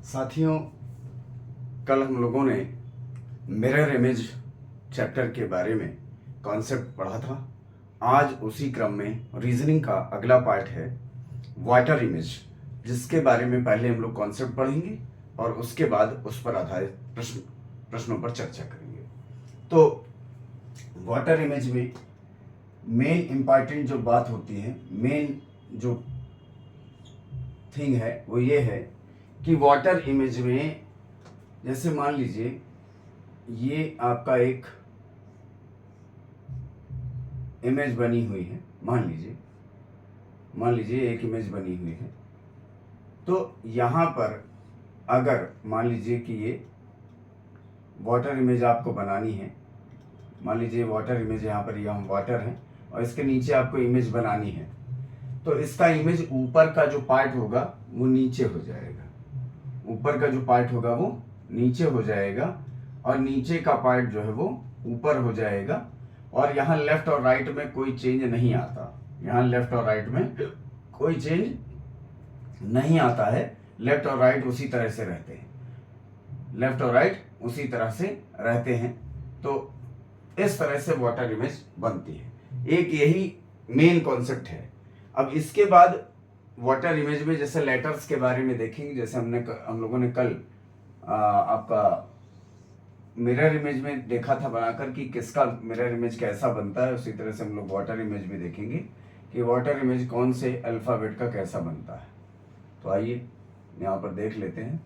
साथियों, कल हम लोगों ने मिरर इमेज चैप्टर के बारे में कॉन्सेप्ट पढ़ा था। आज उसी क्रम में रीजनिंग का अगला पार्ट है वाटर इमेज, जिसके बारे में पहले हम लोग कॉन्सेप्ट पढ़ेंगे और उसके बाद उस पर आधारित प्रश्नों पर चर्चा करेंगे। तो वाटर इमेज में मेन इम्पॉर्टेंट जो बात होती है, मेन जो थिंग है वो ये है कि वाटर इमेज में जैसे मान लीजिए ये आपका एक इमेज बनी हुई है, मान लीजिए एक इमेज बनी हुई है। तो यहाँ पर अगर मान लीजिए कि ये वाटर इमेज आपको बनानी है, मान लीजिए वाटर इमेज यहाँ पर यहाँ वाटर है और इसके नीचे आपको इमेज बनानी है, तो इसका इमेज ऊपर का जो पार्ट होगा वो नीचे हो जाएगा, ऊपर का जो पार्ट होगा वो नीचे हो जाएगा और नीचे का पार्ट जो है वो ऊपर हो जाएगा। और यहाँ लेफ्ट और राइट में कोई चेंज नहीं आता, यहाँ लेफ्ट और राइट में कोई चेंज नहीं आता है। लेफ्ट और राइट उसी तरह से रहते हैं, लेफ्ट और राइट उसी तरह से रहते हैं। तो इस तरह से वाटर इमेज बनती है। एक यही मेन कॉन्सेप्ट है। अब इसके बाद वाटर इमेज में जैसे लेटर्स के बारे में देखेंगे, जैसे हम लोगों ने कल आपका मिरर इमेज में देखा था बनाकर कि किसका मिरर इमेज कैसा बनता है, उसी तरह से हम लोग वाटर इमेज में देखेंगे कि वाटर इमेज कौन से अल्फाबेट का कैसा बनता है। तो आइए यहाँ पर देख लेते हैं।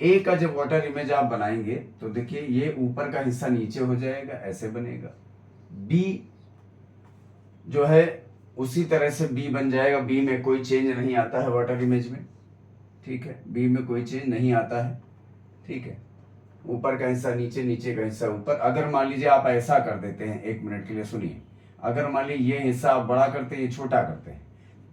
ए का जब वाटर इमेज आप बनाएंगे तो देखिए ये ऊपर का हिस्सा नीचे हो जाएगा, ऐसे बनेगा। बी जो है उसी तरह से बी बन जाएगा। बी में कोई चेंज नहीं आता है वाटर इमेज में, ठीक है, बी में कोई चेंज नहीं आता है, ठीक है। ऊपर का हिस्सा नीचे, नीचे का हिस्सा ऊपर। अगर मान लीजिए आप ऐसा कर देते हैं, एक मिनट के लिए सुनिए, अगर मान लीजिए ये हिस्सा आप बड़ा करते हैं, ये छोटा करते हैं,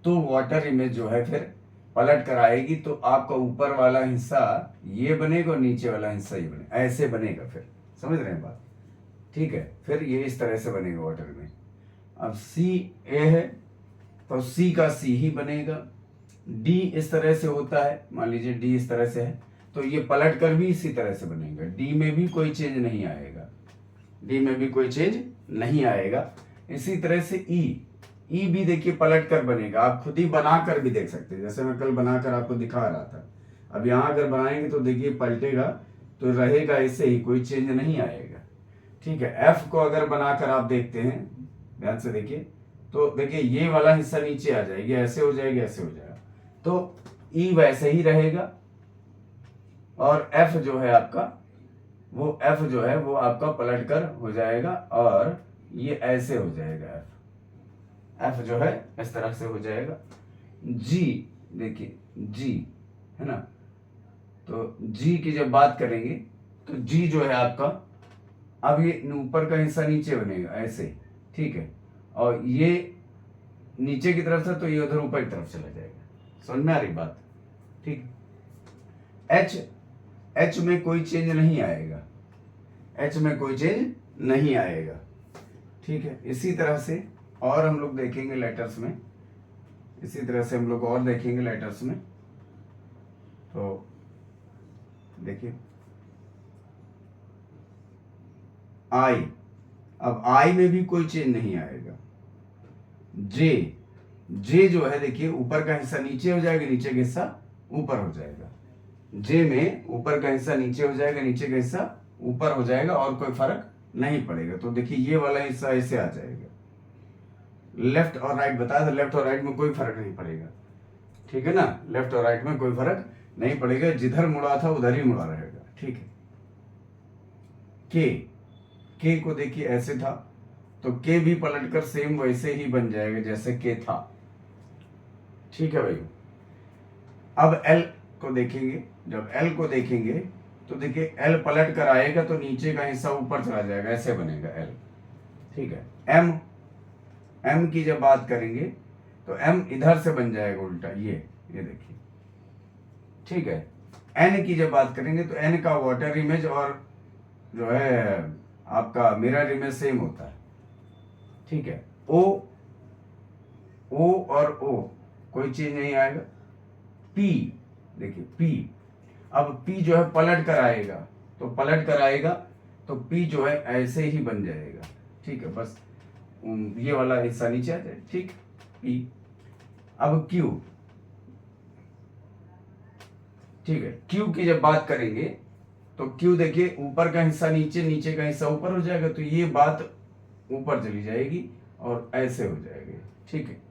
तो वाटर इमेज जो है फिर पलट कर आएगी। तो आपका ऊपर वाला हिस्सा ये बनेगा और नीचे वाला हिस्सा ये बनेगा, ऐसे बनेगा। फिर समझ रहे हैं बात, ठीक है। फिर ये इस तरह से बनेगा वाटर इमेज। अब सी ए है तो सी का सी ही बनेगा। डी इस तरह से होता है, मान लीजिए डी इस तरह से है तो ये पलट कर भी इसी तरह से बनेगा। डी में भी कोई चेंज नहीं आएगा, डी में भी कोई चेंज नहीं आएगा। इसी तरह से ई भी देखिए पलट कर बनेगा। आप खुद ही बनाकर भी देख सकते हैं, जैसे मैं कल बनाकर आपको दिखा रहा था। अब यहाँ अगर बनाएंगे तो देखिए पलटेगा तो रहेगा ऐसे ही, कोई चेंज नहीं आएगा, ठीक है। एफ को अगर बनाकर आप देखते हैं, ध्यान से देखिए, तो देखिए ये वाला हिस्सा नीचे आ जाएगी, ऐसे हो जाएगी, ऐसे हो जाएगा। तो ई वैसे ही रहेगा और एफ जो है आपका, वो एफ जो है वो आपका पलट कर हो जाएगा और ये ऐसे हो जाएगा। एफ जो है इस तरह से हो जाएगा। जी देखिए, जी है ना, तो जी की जब बात करेंगे तो जी जो है आपका, अब ये ऊपर का हिस्सा नीचे बनेगा ऐसे, ठीक है, और ये नीचे की तरफ से तो ये उधर ऊपर की तरफ चला जाएगा। समझ में आ रही बात, ठीक। एच में कोई चेंज नहीं आएगा, एच में कोई चेंज नहीं आएगा, ठीक है। इसी तरह से और हम लोग देखेंगे लेटर्स में, इसी तरह से हम लोग और देखेंगे लेटर्स में। तो देखिए आई, अब आई में भी कोई चेंज नहीं आएगा। जे जो है देखिए ऊपर का हिस्सा नीचे हो जाएगा, नीचे का हिस्सा ऊपर हो जाएगा। जे में ऊपर का हिस्सा नीचे हो जाएगा, नीचे का हिस्सा ऊपर हो जाएगा और कोई फर्क नहीं पड़ेगा। तो देखिए ये वाला हिस्सा ऐसे आ जाएगा। लेफ्ट और राइट बताया था, लेफ्ट और राइट में कोई फर्क नहीं पड़ेगा, ठीक है ना, लेफ्ट और राइट में कोई फर्क नहीं पड़ेगा, जिधर मुड़ा था उधर ही मुड़ा रहेगा, ठीक है। के को देखिए ऐसे था तो के भी पलटकर सेम वैसे ही बन जाएगा जैसे के था, ठीक है भाई। अब एल को देखेंगे, जब एल को देखेंगे तो देखिए एल पलट कर आएगा तो नीचे का हिस्सा ऊपर चला जाएगा, ऐसे बनेगा एल, ठीक है। एम की जब बात करेंगे तो एम इधर से बन जाएगा उल्टा, ये देखिए, ठीक है। एन की जब बात करेंगे तो एन का वाटर इमेज और जो है आपका मिरर इमेज सेम होता है, ठीक है। ओ और ओ कोई चेंज नहीं आएगा। पी, देखिए पी, अब पी जो है पलट कर आएगा, तो पलट कर आएगा तो पी जो है ऐसे ही बन जाएगा, ठीक है। बस ये वाला हिस्सा नीचे आ जाए, ठीक, पी। अब क्यू, ठीक है, क्यू की जब बात करेंगे तो क्यू देखिए ऊपर का हिस्सा नीचे, नीचे का हिस्सा ऊपर हो जाएगा, तो ये बात ऊपर चली जाएगी और ऐसे हो जाएगी, ठीक है।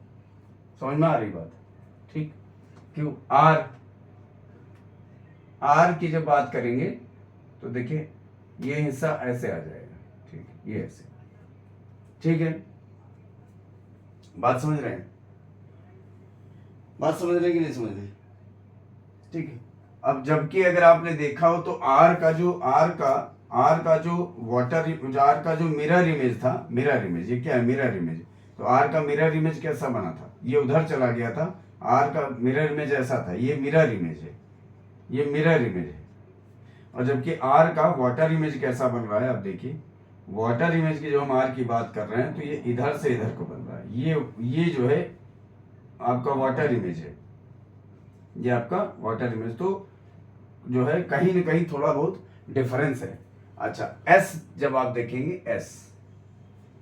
समझ में आ रही बात, ठीक। क्यू, आर, आर की जब बात करेंगे तो देखिए ये हिस्सा ऐसे आ जाएगा, ठीक है, ये ऐसे, ठीक है। बात समझ रहे हैं, बात समझ रहे हैं कि नहीं समझ रहे, ठीक है। अब जबकि अगर आपने देखा हो तो आर का जो वाटर, आर का जो मिरर इमेज था, मिरर इमेज, ये क्या है, मिरर इमेज। तो आर का मिरर इमेज कैसा बना था, ये उधर चला गया था, आर का मिरर इमेज ऐसा था, ये मिरर इमेज है, ये मिरर इमेज है। और जबकि आर का वाटर इमेज कैसा बन रहा है, आप देखिए वाटर इमेज की जो हम आर की बात कर रहे हैं तो ये इधर से इधर को बन रहा है, ये जो है आपका वाटर इमेज है, ये आपका वाटर इमेज। तो जो है कहीं ना कहीं थोड़ा बहुत डिफरेंस है। अच्छा, एस जब आप देखेंगे, एस,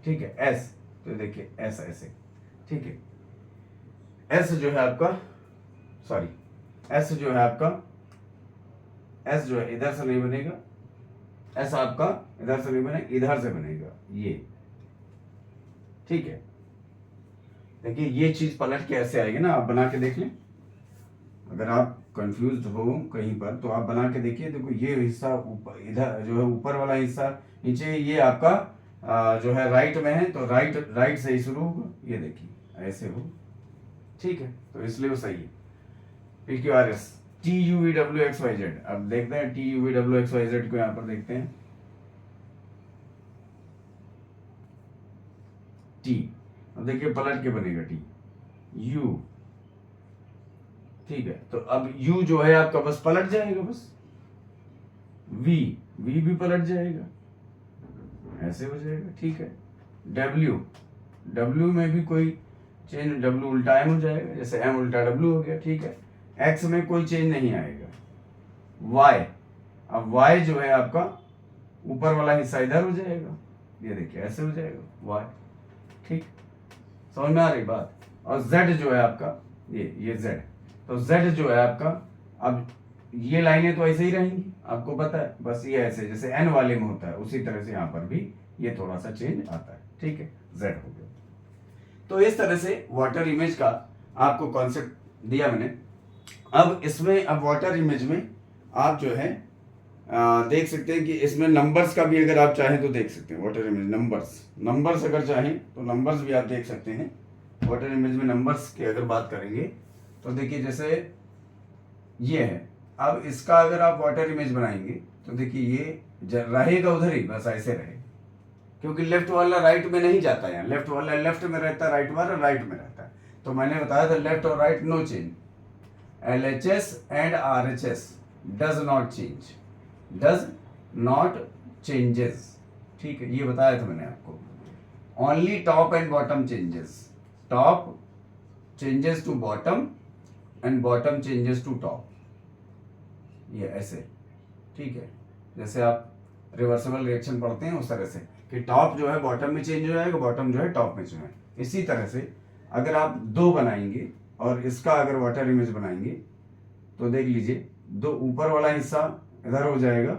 ठीक है, एस, तो देखिए एस ऐसे, ठीक है। एस जो है आपका, सॉरी, एस जो है आपका, एस जो है इधर से नहीं बनेगा, एस आपका इधर से नहीं बनेगा, इधर से बनेगा ये, ठीक है। देखिए ये चीज पलट के ऐसे आएगी ना, आप बना के देख लें, अगर आप कंफ्यूज हो कहीं पर तो आप बना के देखिए। देखो ये हिस्सा ऊपर, इधर जो है ऊपर वाला हिस्सा नीचे, ये आपका जो है राइट में है, तो राइट से ही शुरू होगा, ये देखिए ऐसे हो, ठीक है, तो इसलिए वो सही है। P Q R S T U V W X Y Z. अब देखते हैं T U V W X Y Z को, यहाँ पर देखते हैं टी। अब देखिए पलट के बनेगा टी, यू, ठीक है। तो अब u जो है आपका बस पलट जाएगा, बस v भी पलट जाएगा, ऐसे हो जाएगा, ठीक है। w में भी कोई चेंज, w उल्टा m हो जाएगा, जैसे m उल्टा w हो गया, ठीक है। x में कोई चेंज नहीं आएगा। y, अब y जो है आपका ऊपर वाला हिस्सा इधर हो जाएगा, ये देखिए ऐसे हो जाएगा y, ठीक, समझ में आ रही बात। और z जो है आपका, ये z, तो z जो है आपका, अब ये लाइनें तो ऐसे ही रहेंगी, आपको पता है, बस ये ऐसे जैसे n वाले में होता है उसी तरह से यहाँ पर भी ये थोड़ा सा चेंज आता है, ठीक है, z हो गया। तो इस तरह से वाटर इमेज का आपको कॉन्सेप्ट दिया मैंने। अब इसमें, अब वाटर इमेज में आप जो है देख सकते हैं कि इसमें नंबर्स का भी अगर आप चाहें तो देख सकते हैं। वाटर इमेज नंबर्स अगर चाहें तो नंबर्स भी आप देख सकते हैं। वाटर इमेज में नंबर्स की अगर बात करेंगे तो देखिए जैसे ये है, अब इसका अगर आप वाटर इमेज बनाएंगे तो देखिए ये रहेगा उधर ही, बस ऐसे रहे, क्योंकि लेफ्ट वाला राइट में नहीं जाता है, लेफ्ट वाला लेफ्ट में रहता है, राइट वाला राइट में रहता है। तो मैंने बताया था लेफ्ट और right no change, LHS and RHS does not change, does not changes, ठीक है, ये बताया था मैंने आपको। Only top and bottom changes, top changes to bottom and bottom changes to top, ये ऐसे, ठीक है। जैसे आप रिवर्सिबल रिएक्शन पढ़ते हैं उस तरह से कि टॉप जो है बॉटम में चेंज हो जाएगा, बॉटम जो है टॉप में चेंज हो जाएगा। इसी तरह से अगर आप दो बनाएंगे और इसका अगर वाटर इमेज बनाएंगे तो देख लीजिए, दो ऊपर वाला हिस्सा इधर हो जाएगा,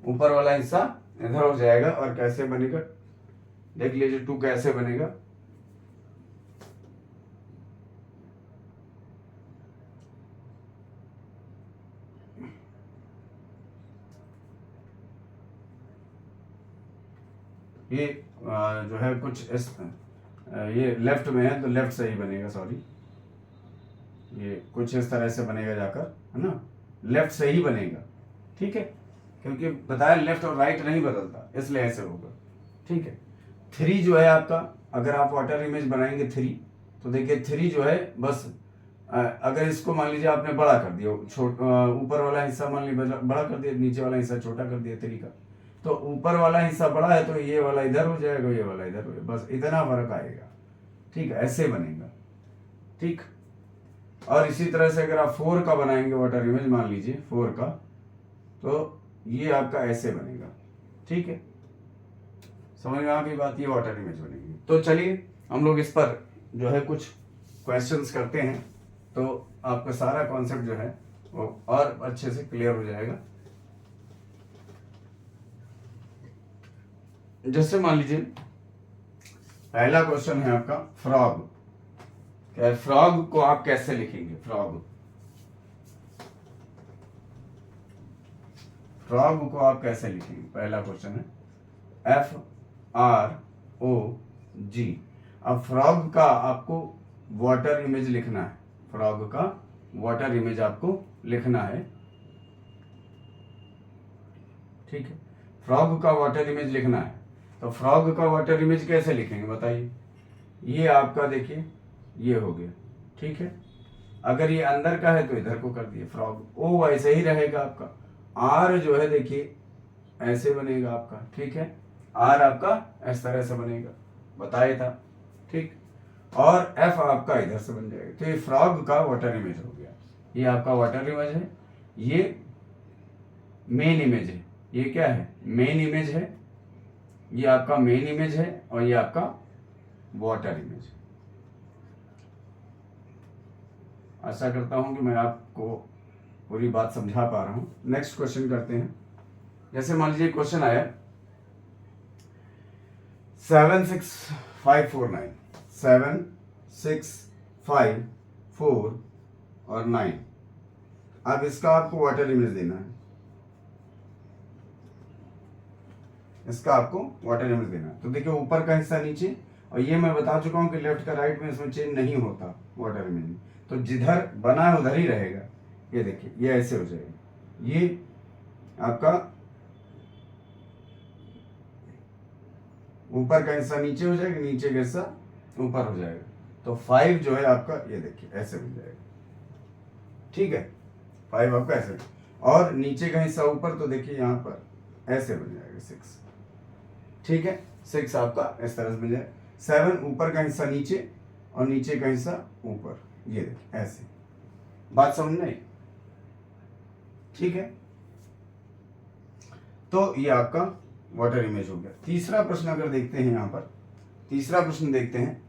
ऊपर वाला हिस्सा इधर हो जाएगा, और कैसे बनेगा देख लीजिए, टू कैसे बनेगा, ये जो है कुछ इस ये लेफ्ट में है तो लेफ्ट से ही बनेगा, सॉरी, ये कुछ इस तरह से बनेगा जाकर, है ना, लेफ्ट से ही बनेगा, ठीक है, क्योंकि बताया लेफ्ट और राइट नहीं बदलता, इसलिए ऐसे होगा, ठीक है। थ्री जो है आपका, अगर आप वाटर इमेज बनाएंगे थ्री, तो देखिए थ्री जो है बस अगर इसको मान लीजिए आपने बड़ा कर दिया, ऊपर वाला हिस्सा मान लीजिए बड़ा कर दिया, नीचे वाला हिस्सा छोटा कर दिया थ्री का, तो ऊपर वाला हिस्सा बड़ा है तो ये वाला इधर हो जाएगा, ये वाला इधर हो जाएगा, बस इतना फर्क आएगा, ठीक है, ऐसे बनेगा, ठीक। और इसी तरह से अगर आप 4 का बनाएंगे वाटर इमेज, मान लीजिए 4 का, तो ये आपका ऐसे बनेगा। ठीक है, समझ में आ गई बात, ये वाटर इमेज बनेगी। तो चलिए हम लोग इस पर जो है कुछ क्वेश्चंस करते हैं, तो आपका सारा कॉन्सेप्ट जो है वो और अच्छे से क्लियर हो जाएगा। जैसे मान लीजिए पहला क्वेश्चन है आपका फ्रॉग। क्या फ्रॉग को आप कैसे लिखेंगे? फ्रॉग को आप कैसे लिखेंगे? पहला क्वेश्चन है FROG। अब फ्रॉग का आपको वाटर इमेज लिखना है, फ्रॉग का वाटर इमेज आपको लिखना है। ठीक है, फ्रॉग का वाटर इमेज लिखना है। तो फ्रॉग का वाटर इमेज कैसे लिखेंगे बताइए? ये आपका देखिए ये हो गया। ठीक है, अगर ये अंदर का है तो इधर को कर दिए फ्रॉग। ओ वैसे ही रहेगा आपका। आर जो है देखिए ऐसे बनेगा आपका। ठीक है, आर आपका इस तरह से बनेगा, बताया था। ठीक, और एफ आपका इधर से बन जाएगा। तो ये फ्रॉग का वाटर इमेज हो गया। ये आपका वाटर इमेज है, ये मेन इमेज है। ये क्या है? मेन इमेज है। ये आपका मेन इमेज है और ये आपका वाटर इमेज है। आशा करता हूं कि मैं आपको पूरी बात समझा पा रहा हूं। नेक्स्ट क्वेश्चन करते हैं। जैसे मान लीजिए क्वेश्चन आया 76549, 7 6 5 4 और 9। अब इसका आपको वाटर इमेज देना है, इसका आपको वाटर इमेज देना है। तो देखिए ऊपर का हिस्सा नीचे, और ये मैं बता चुका हूं कि लेफ्ट का राइट में इसमें चेंज नहीं होता वाटर इमेज में। तो जिधर बना है उधर ही रहेगा। ये देखिए ये ऐसे हो जाएगा। ये आपका ऊपर का हिस्सा नीचे हो जाएगा, नीचे का हिस्सा ऊपर हो जाएगा। तो 5 जो है आपका ये देखिए ऐसे बन जाएगा। ठीक है, 5 आपका ऐसे, और नीचे का हिस्सा ऊपर, तो देखिए यहाँ पर ऐसे बन जाएगा 6। ठीक है, 6 आपका इस तरह से बन जाएगा। 7 ऊपर का हिस्सा नीचे और नीचे का हिस्सा ऊपर, ये देखिए ऐसे। बात समझ में आई? ठीक है, तो ये आपका वाटर इमेज हो गया। तीसरा प्रश्न अगर देखते हैं, यहां पर तीसरा प्रश्न देखते हैं।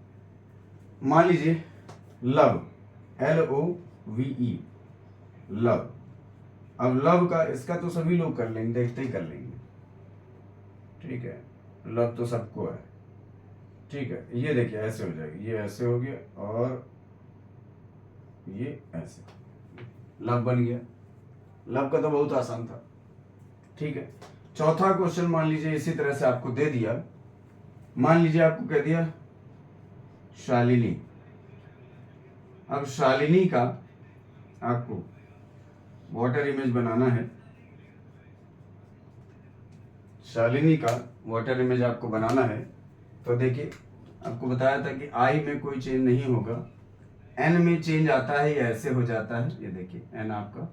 मान लीजिए लव, LOVE, लव। अब लव का इसका तो सभी लोग कर लेंगे, देखते ही कर लेंगे। ठीक है, लव तो सबको है। ठीक है, ये देखिए ऐसे हो जाएगा, ये ऐसे हो गया और ये ऐसे, लव बन गया। लव का तो बहुत आसान था। ठीक है, चौथा क्वेश्चन मान लीजिए इसी तरह से आपको दे दिया। मान लीजिए आपको कह दिया शालिनी। अब शालिनी का आपको वाटर इमेज बनाना है। शालिनी का वाटर इमेज आपको बनाना है। तो देखिए आपको बताया था कि आई में कोई चेंज नहीं होगा, एन में चेंज आता है, या ऐसे हो जाता है। ये देखिए एन आपका,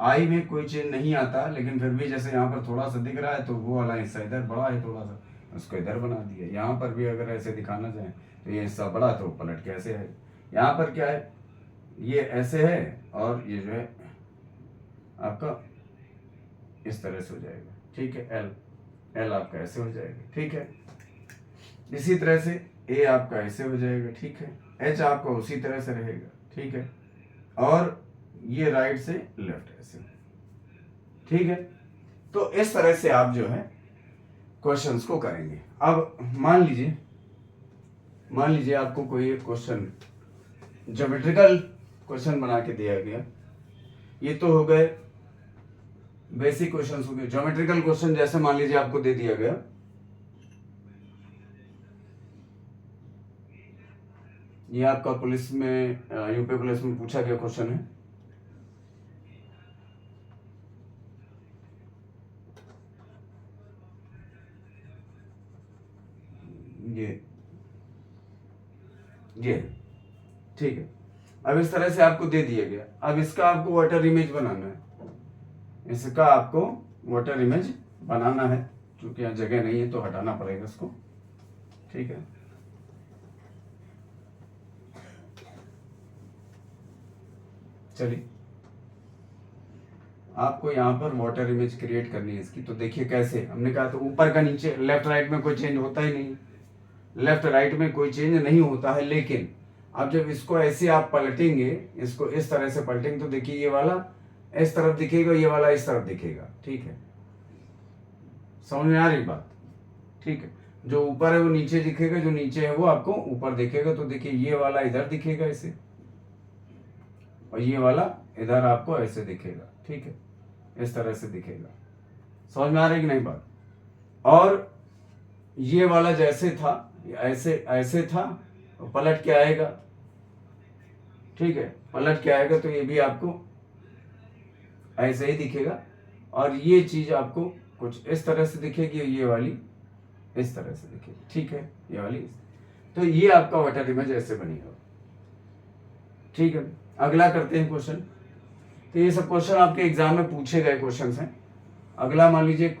आई में कोई चेंज नहीं आता, लेकिन फिर भी जैसे यहाँ पर थोड़ा सा दिख रहा है तो वो वाला हिस्सा इधर बड़ा है थोड़ा सा, उसको इधर बना दिया। यहाँ पर भी अगर ऐसे दिखाना चाहें तो ये हिस्सा बड़ा तो पलट के ऐसे है। यहाँ पर क्या है, ये ऐसे है और ये जो है आपका इस तरह से हो जाएगा। ठीक है, एल आपका ऐसे हो जाएगा। ठीक है, इसी तरह से ए आपका ऐसे हो जाएगा। ठीक है, एच आपका उसी तरह से रहेगा। ठीक है, और ये राइट से लेफ्ट ऐसे। ठीक है, तो इस तरह से आप जो है क्वेश्चंस को करेंगे। अब मान लीजिए आपको कोई एक क्वेश्चन ज्योमेट्रिकल क्वेश्चन बना के दिया गया। ये तो हो गए बेसिक क्वेश्चंस हो गए। ज्योमेट्रिकल क्वेश्चन जैसे मान लीजिए आपको दे दिया गया, ये आपका पुलिस में यूपी पुलिस में पूछा गया क्वेश्चन है। ये ठीक है, अब इस तरह से आपको दे दिया गया। अब इसका आपको वाटर इमेज बनाना है। इसका आपको वाटर इमेज बनाना है, क्योंकि यहाँ जगह नहीं है तो हटाना पड़ेगा इसको। ठीक है, चलिए, आपको यहाँ पर वाटर इमेज क्रिएट करनी है इसकी। तो देखिए कैसे, हमने कहा तो ऊपर का नीचे, लेफ्ट राइट में कोई चेंज होता ही नहीं, लेफ्ट राइट में कोई चेंज नहीं होता है। लेकिन अब जब इसको ऐसे आप पलटेंगे, इसको इस तरह से पलटेंगे, तो देखिए ये वाला इस तरफ दिखेगा, ये वाला इस तरफ दिखेगा। ठीक है, समझ में आ रही बात? ठीक है, जो ऊपर है वो नीचे दिखेगा, जो नीचे है वो आपको ऊपर दिखेगा। तो देखिए ये वाला इधर दिखेगा ऐसे, और ये वाला इधर आपको ऐसे दिखेगा। ठीक है, इस तरह से दिखेगा। समझ में आ रही कि नहीं बात? और ये वाला जैसे था ऐसे ऐसे था, तो पलट के आएगा। ठीक है, पलट के आएगा तो ये भी आपको ऐसे ही दिखेगा, और ये चीज आपको कुछ इस तरह से दिखेगी, ये वाली इस तरह से दिखेगी। ठीक है, ये वाली। तो ये आपका वाटर इमेज ऐसे बनेगा। ठीक है, अगला करते हैं क्वेश्चन। तो ये सब क्वेश्चन आपके एग्जाम में पूछे गए क्वेश्चन हैं। अगला मान लीजिए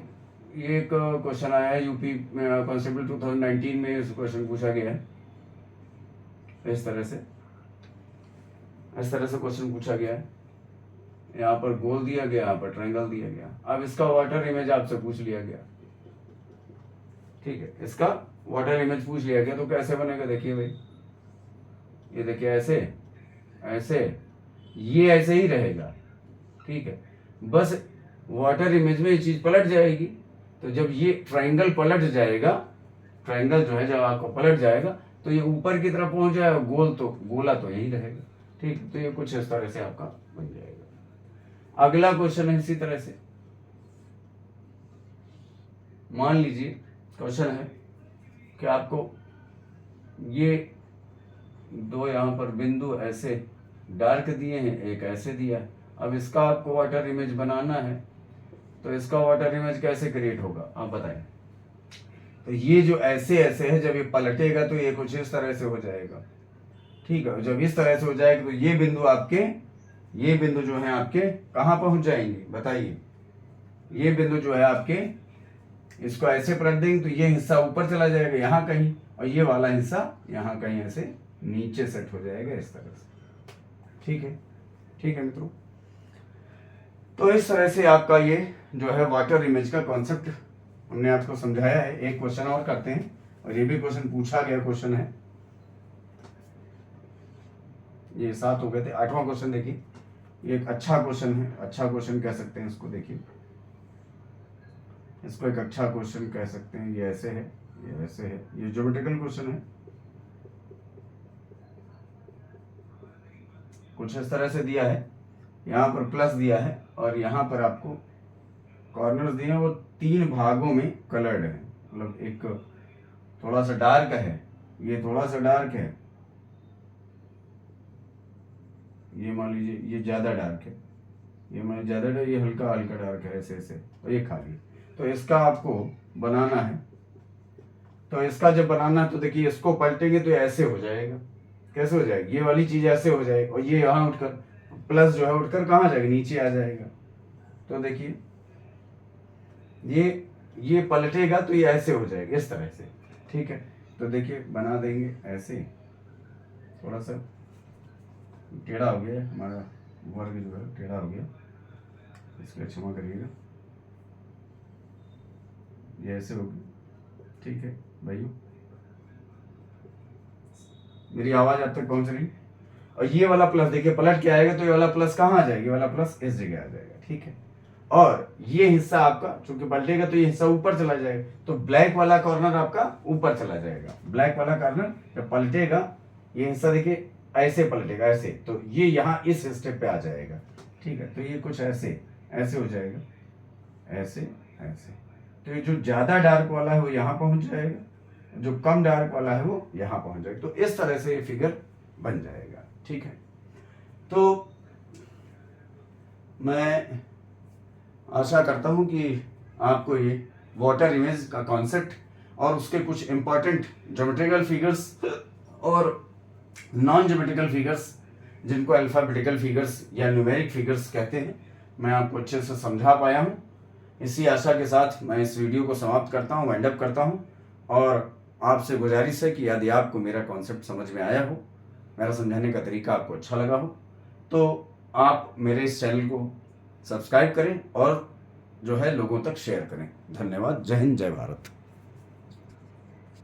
ये एक क्वेश्चन आया है यूपी कांस्टेबल 2019 में, इस क्वेश्चन पूछा गया है इस तरह से क्वेश्चन पूछा गया है। यहाँ पर गोल दिया गया, यहाँ पर ट्रायंगल दिया गया। अब इसका वाटर इमेज आपसे पूछ लिया गया। ठीक है, इसका वाटर इमेज पूछ लिया गया, तो कैसे बनेगा? देखिए भाई, ये देखिए ऐसे ऐसे, ये ऐसे ही रहेगा। ठीक है, बस वाटर इमेज में ये चीज पलट जाएगी। तो जब ये ट्रायंगल पलट जाएगा, ट्रायंगल जो है जब आपको पलट जाएगा, तो ये ऊपर की तरफ पहुंच जाएगा, गोला तो यही रहेगा। ठीक, तो ये कुछ इस तरह से आपका बन जाएगा। अगला क्वेश्चन है इसी तरह से। मान लीजिए क्वेश्चन है कि आपको ये दो यहाँ पर बिंदु ऐसे डार्क दिए हैं, एक ऐसे दिया है। अब इसका आपको वाटर इमेज बनाना है, तो इसका वाटर इमेज कैसे क्रिएट होगा आप बताएं? तो ये जो ऐसे ऐसे है, जब ये पलटेगा तो ये कुछ इस तरह से हो जाएगा। ठीक है, जब इस तरह से हो जाएगा तो ये बिंदु जो है आपके कहाँ पहुंच जाएंगे बताइए? ये बिंदु जो है आपके, इसको ऐसे पलट देंगे तो ये हिस्सा ऊपर चला जाएगा यहाँ कहीं, और ये वाला हिस्सा यहाँ कहीं ऐसे नीचे सेट हो जाएगा इस तरह से। ठीक है, ठीक है मित्रों। तो इस तरह से आपका ये जो है वाटर इमेज का कॉन्सेप्ट हमने आपको समझाया है। एक क्वेश्चन और करते हैं, और ये भी क्वेश्चन पूछा गया क्वेश्चन है। ये 7 हो गए थे, 8वां क्वेश्चन देखिए। ये एक अच्छा क्वेश्चन है, अच्छा क्वेश्चन कह सकते हैं इसको। देखिए, इसको एक अच्छा क्वेश्चन कह सकते हैं। ये ऐसे है, ये ऐसे है, ये ज्योमेट्रिकल क्वेश्चन है। कुछ इस तरह से दिया है, यहाँ पर प्लस दिया है, और यहाँ पर आपको कॉर्नर्स दिए हैं, वो 3 भागों में कलर्ड है। मतलब एक थोड़ा सा डार्क है, ये थोड़ा सा डार्क है, ये मान लीजिए ये ज्यादा डार्क है, ये मान ज्यादा डार्क, ये हल्का हल्का डार्क है, ऐसे ऐसे, और ये खाली। तो इसका आपको बनाना है। तो इसका जब बनाना है तो देखिए, इसको पलटेंगे तो ऐसे हो जाएगा। कैसे हो जाएगी? ये वाली चीज ऐसे हो जाएगी, और ये यहाँ उठकर प्लस जो है उठकर कहाँ जाएगा? नीचे आ जाएगा। तो देखिए ये पलटेगा तो ये ऐसे हो जाएगा इस तरह से। ठीक है, तो देखिए बना देंगे ऐसे। थोड़ा सा टेढ़ा हो गया हमारा वर्ग, जो है टेढ़ा हो गया, इसलिए क्षमा करिएगा। ये ऐसे होगी। ठीक है भाइयों, मेरी आवाज अब तक पहुंच रही? और ये वाला प्लस देखिए पलट के आएगा, तो ये वाला प्लस कहाँ आ जाएगा? ये वाला प्लस इस जगह आ जाएगा। ठीक है, और ये हिस्सा आपका चूंकि पलटेगा तो ये हिस्सा ऊपर चला जाएगा, तो ब्लैक वाला कॉर्नर आपका ऊपर चला जाएगा। ब्लैक वाला कॉर्नर जब पलटेगा, ये हिस्सा देखिए ऐसे पलटेगा, ऐसे, तो ये यहाँ इस स्टेप पे आ जाएगा। ठीक है, तो ये कुछ ऐसे ऐसे हो जाएगा, ऐसे ऐसे। तो ये जो ज्यादा डार्क वाला है वो यहाँ पहुंच जाएगा, जो कम डार्क वाला है वो यहाँ पहुंच जाएगा। तो इस तरह से ये फिगर बन जाएगा। ठीक है, तो मैं आशा करता हूं कि आपको ये वाटर इमेज का कॉन्सेप्ट और उसके कुछ इंपॉर्टेंट ज्योमेट्रिकल फिगर्स और नॉन ज्योमेट्रिकल फिगर्स, जिनको अल्फाबेटिकल फिगर्स या न्यूमेरिक फिगर्स कहते हैं, मैं आपको अच्छे से समझा पाया हूं। इसी आशा के साथ मैं इस वीडियो को समाप्त करता हूं, वाइंड अप करता हूं, और आपसे गुजारिश है कि यदि आपको मेरा कॉन्सेप्ट समझ में आया हो, मेरा समझाने का तरीका आपको अच्छा लगा हो, तो आप मेरे इस चैनल को सब्सक्राइब करें और जो है लोगों तक शेयर करें। धन्यवाद। जय हिंद, जय भारत।